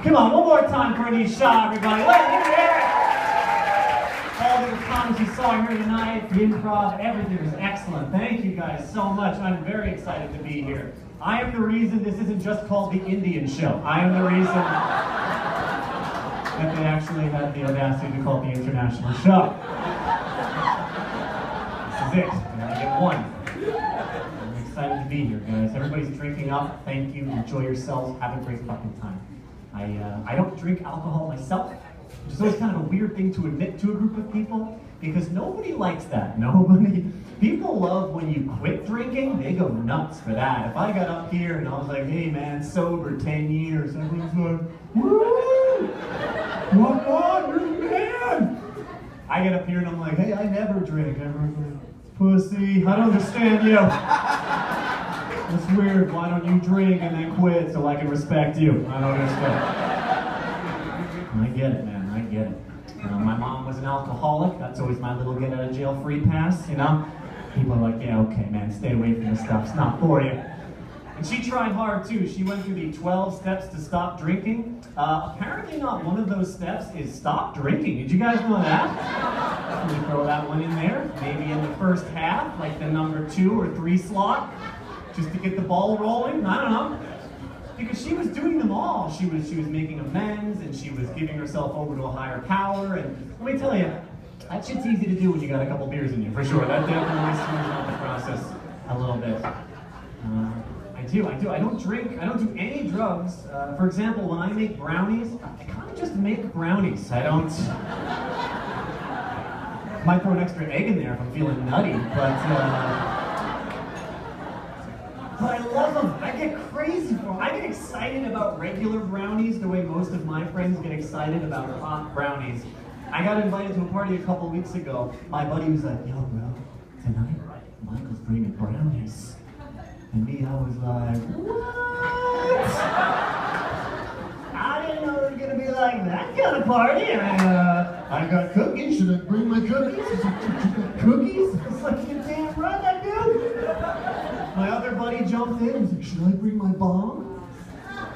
Come on, one more time for Anisha, everybody. Let's hear it. All the comments you saw here tonight, the improv, everything was excellent. Thank you guys so much. I'm very excited to be here. I am the reason this isn't just called the Indian Show. I am the reason that they actually had the audacity to call it the International Show. This is it. I get one. I'm excited to be here, guys. Everybody's drinking up. Thank you. Enjoy yourselves. Have a great fucking time. I don't drink alcohol myself, which is always kind of a weird thing to admit to a group of people, because nobody likes that. People love when you quit drinking, they go nuts for that. If I got up here and I was like, hey man, sober 10 years, everyone's like, woo! What on, you're the man! I get up here and I'm like, hey, I never drink. Everyone's like, pussy, I don't understand you. It's weird, why don't you drink and then quit so I can respect you? I don't understand. I get it, man, I get it. My mom was an alcoholic, that's always my little get out of jail free pass, you know? People are like, yeah, okay, man, stay away from this stuff, it's not for you. And she tried hard too. She went through the 12 steps to stop drinking. Apparently not one of those steps is stop drinking. Did you guys know that? Let me throw that one in there. Maybe in the first half, like the number 2 or 3 slot, just to get the ball rolling, I don't know. Because she was doing them all. She was making amends, and she was giving herself over to a higher power, and let me tell you, that shit's easy to do when you got a couple beers in you, for sure. That definitely smooths out the process a little bit. I do. I don't drink. I don't do any drugs. For example, when I make brownies, I kind of just make brownies. I don't... Might throw an extra egg in there if I'm feeling nutty, but I love them. I get crazy for them. I get excited about regular brownies the way most of my friends get excited about hot brownies. I got invited to a party a couple weeks ago. My buddy was like, yo, bro, tonight Michael's bringing brownies. And me, I was like, what? I didn't know it was going to be like that kind of party. I got cookies. Should I bring my cookies? Cookies? It's like, you're damn right I do. My other buddy jumped in and was like, should I bring my bomb?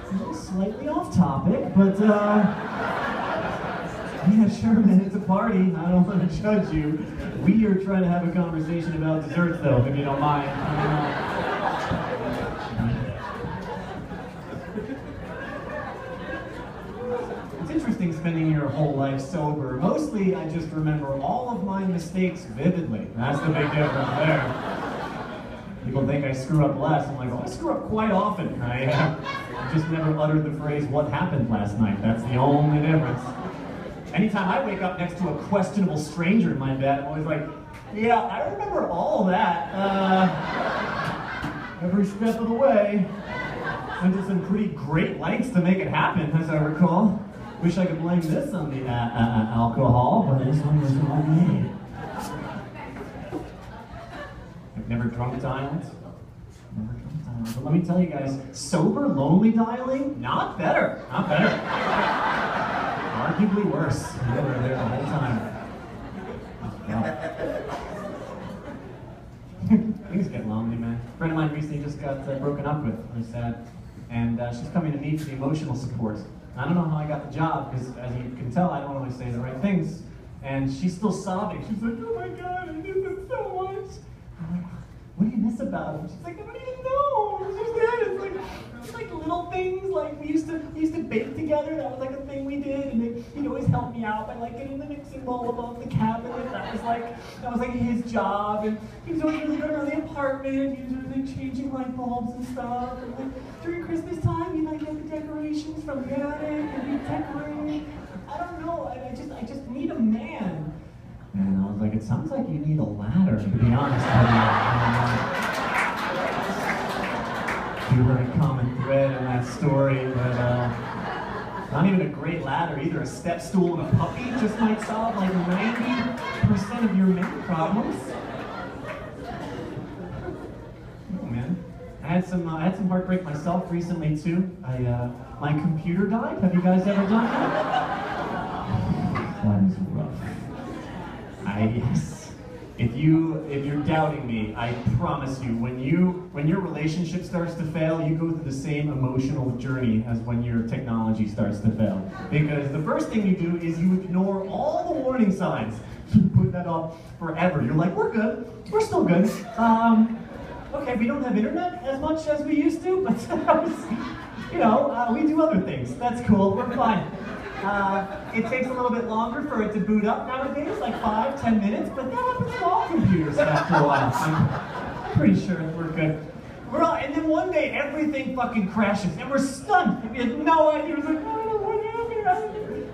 It's a little slightly off topic, but yeah, sure, man, it's a party. I don't want to judge you. We are trying to have a conversation about desserts, though, if you don't mind. It's interesting spending your whole life sober. Mostly, I just remember all of my mistakes vividly. That's the big difference there. People think I screw up less. I'm like, oh, I screw up quite often. I just never uttered the phrase, what happened last night? That's the only difference. Anytime I wake up next to a questionable stranger in my bed, I'm always like, yeah, I remember all that. Every step of the way. Went to some pretty great lengths to make it happen, as I recall. Wish I could blame this on the alcohol, but this one was on me. I've never drunk dialed. But let me tell you guys, sober, lonely dialing, not better. Not better. Arguably worse. You were there the whole time. Things get lonely, man. A friend of mine recently just got broken up with, really sad. And she's coming to me for the emotional support. I don't know how I got the job, because as you can tell, I don't always say the right things. And she's still sobbing. She's like, oh my God, I miss him so much. I'm like, what do you miss about him? She's like, I don't even know. It's just that. It's like little things, like we used to bake together. That was like a thing we did, and he'd always help me out by like getting the mixing bowl above the cabinet. That was like his job, and he was always really good around the apartment. He was really like changing light bulbs and stuff. And like during Christmas time, he'd like get the decorations from the attic and he'd decorate. I don't know. I just need a man. And I was like, it sounds like you need a ladder, to be honest with you. A very common thread in that story, but not even a great ladder either. A step stool and a puppy just might solve like 90% of your main problems. Oh man, I had some heartbreak myself recently too. My computer died. Have you guys ever done that? That is rough. Yes. If if you're doubting me, I promise you, when your relationship starts to fail, you go through the same emotional journey as when your technology starts to fail. Because the first thing you do is you ignore all the warning signs. You put that off forever. You're like, we're good. We're still good. Okay, we don't have internet as much as we used to, but you know, we do other things. That's cool. We're fine. It takes a little bit longer for it to boot up nowadays, like 5-10 minutes, but that happens to all computers after a while. I'm pretty sure we're good. And then one day, everything fucking crashes, and we're stunned. We had no idea. It was like, I don't know what happened.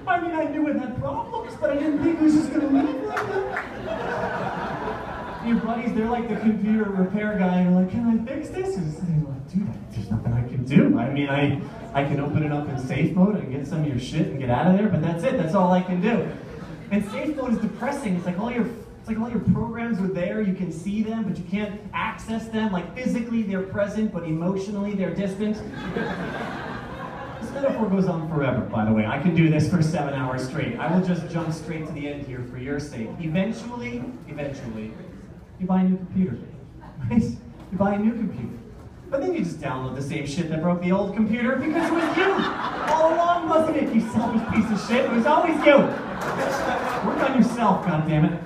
I mean, I knew it had problems, but I didn't think it was just going to leave like that. Your buddies, they're like the computer repair guy, and you're like, can I fix this? And they're like, dude, there's nothing I can do. I mean, I can open it up in safe mode and get some of your shit and get out of there, but that's it. That's all I can do. And safe mode is depressing. It's like all your programs are there. You can see them, but you can't access them. Like physically, they're present, but emotionally, they're distant. This metaphor goes on forever, by the way. I could do this for 7 hours straight. I will just jump straight to the end here for your sake. Eventually, you buy a new computer. Right? You buy a new computer. But then you just download the same shit that broke the old computer because it was you! All along, wasn't it, you selfish piece of shit? It was always you! Work on yourself, goddammit.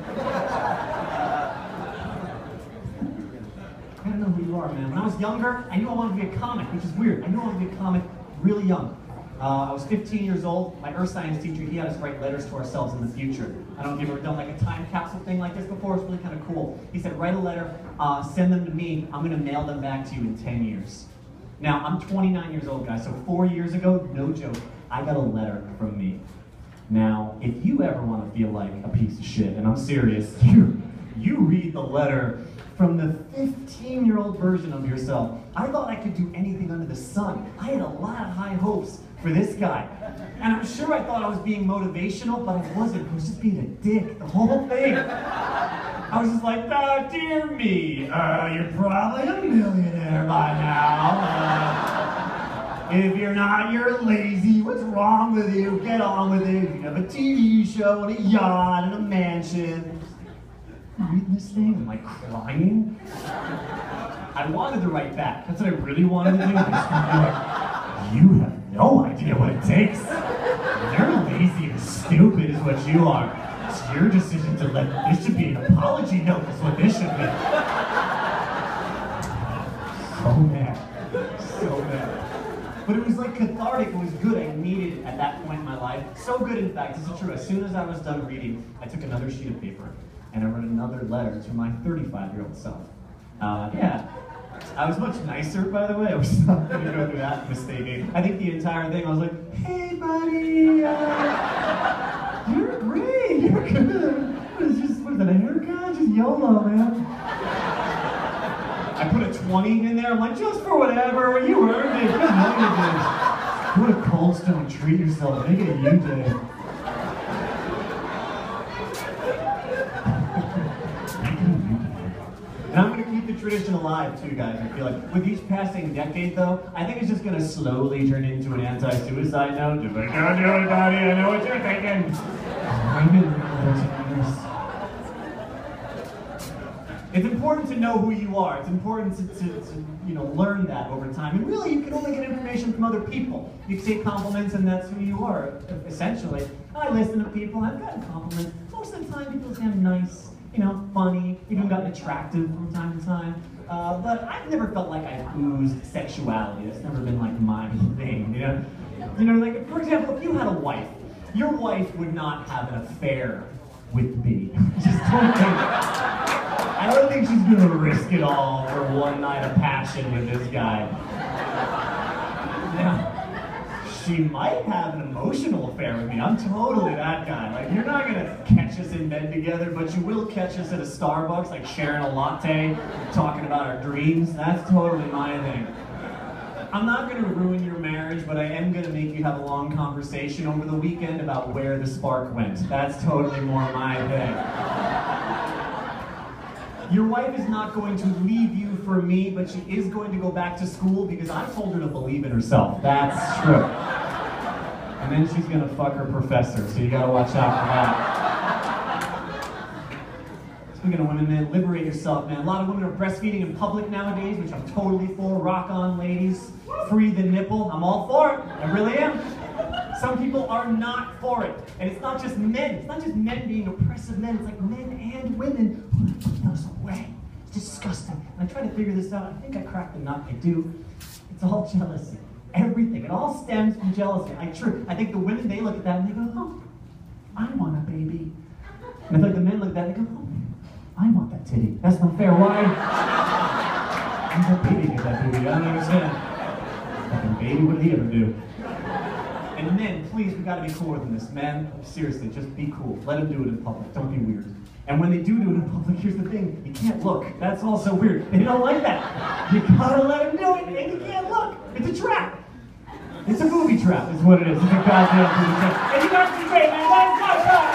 I don't know who you are, man. When I was younger, I knew I wanted to be a comic, which is weird. I knew I wanted to be a comic really young. I was 15 years old. My earth science teacher, he had us write letters to ourselves in the future. I don't know if you've ever done like a time capsule thing like this before. It's really kind of cool. He said, write a letter, send them to me. I'm going to mail them back to you in 10 years. Now, I'm 29 years old, guys, so 4 years ago, no joke, I got a letter from me. Now, if you ever want to feel like a piece of shit, and I'm serious, you read the letter from the 15-year-old version of yourself. I thought I could do anything under the sun. I had a lot of high hopes for this guy. And I'm sure I thought I was being motivational, but I wasn't. I was just being a dick, the whole thing. I was just like, dear me, you're probably a millionaire by now. If you're not, you're lazy. What's wrong with you? Get on with it. You have a TV show and a yacht and a mansion. Reading this thing, I'm like crying. I wanted to write back. That's what I really wanted to do. I just wanted to be like, you have no idea what it takes. You're lazy and stupid is what you are. It's your decision to let, this should be an apology note is what this should be. So mad. So mad. But it was like cathartic, it was good. I needed it at that point in my life. So good, in fact, this is true. As soon as I was done reading, I took another sheet of paper and I wrote another letter to my 35-year-old self. Yeah. I was much nicer, by the way. I was not going to go through that mistake. I think the entire thing, I was like, hey, buddy, you're great, you're good. What is that, a haircut? Just YOLO, man. I put a 20 in there. I'm like, just for whatever. You earned it. Good know you did. Go to Cold Stone, treat yourself. Make it a you day. And I'm going to keep the tradition alive, too, guys. I feel like with each passing decade, though, I think it's just going to slowly turn into an anti-suicide note. Just like, don't do it, buddy. I know what you're thinking. It's important to know who you are. It's important to learn that over time. And really, you can only get information from other people. You can say compliments, and that's who you are, essentially. I listen to people. I've gotten compliments. Most of the time, people say I'm nice, funny, even gotten attractive from time to time. But I've never felt like I've oozed sexuality. That's never been like my thing, like, for example, if you had a wife, your wife would not have an affair with me. Just don't think. I don't think she's gonna risk it all for one night of passion with this guy. Now, she might have an emotional affair with me. I'm totally that guy. Like, you're not gonna catch us in bed together, but you will catch us at a Starbucks, like sharing a latte, talking about our dreams. That's totally my thing. I'm not gonna ruin your marriage, but I am gonna make you have a long conversation over the weekend about where the spark went. That's totally more my thing. Your wife is not going to leave you for me, but she is going to go back to school because I told her to believe in herself. That's true. And then she's gonna fuck her professor, so you gotta watch out for that. Speaking of women, man, liberate yourself, man. A lot of women are breastfeeding in public nowadays, which I'm totally for. Rock on, ladies. Free the nipple. I'm all for it. I really am. Some people are not for it. And it's not just men. It's not just men being oppressive men. It's like men and women who put those away. It's disgusting. And I try to figure this out. I think I cracked the nut. I do. It's all jealousy. Everything. It all stems from jealousy. I think the women, they look at that and they go, oh, I want a baby. And I feel like the men look at that and they go, oh, I want that titty. That's not fair. Why? I'm not baby get that baby. I don't understand. Fucking baby, what did he ever do? And men, please, we gotta be cooler than this. Men, seriously, just be cool. Let them do it in public. Don't be weird. And when they do it in public, here's the thing. You can't look. That's also weird. They don't like that. You gotta let them do it, and you can't look. It's a trap. It's a movie trap, is what it is. It's a goddamn movie trap. And you guys are great, man. That is my time.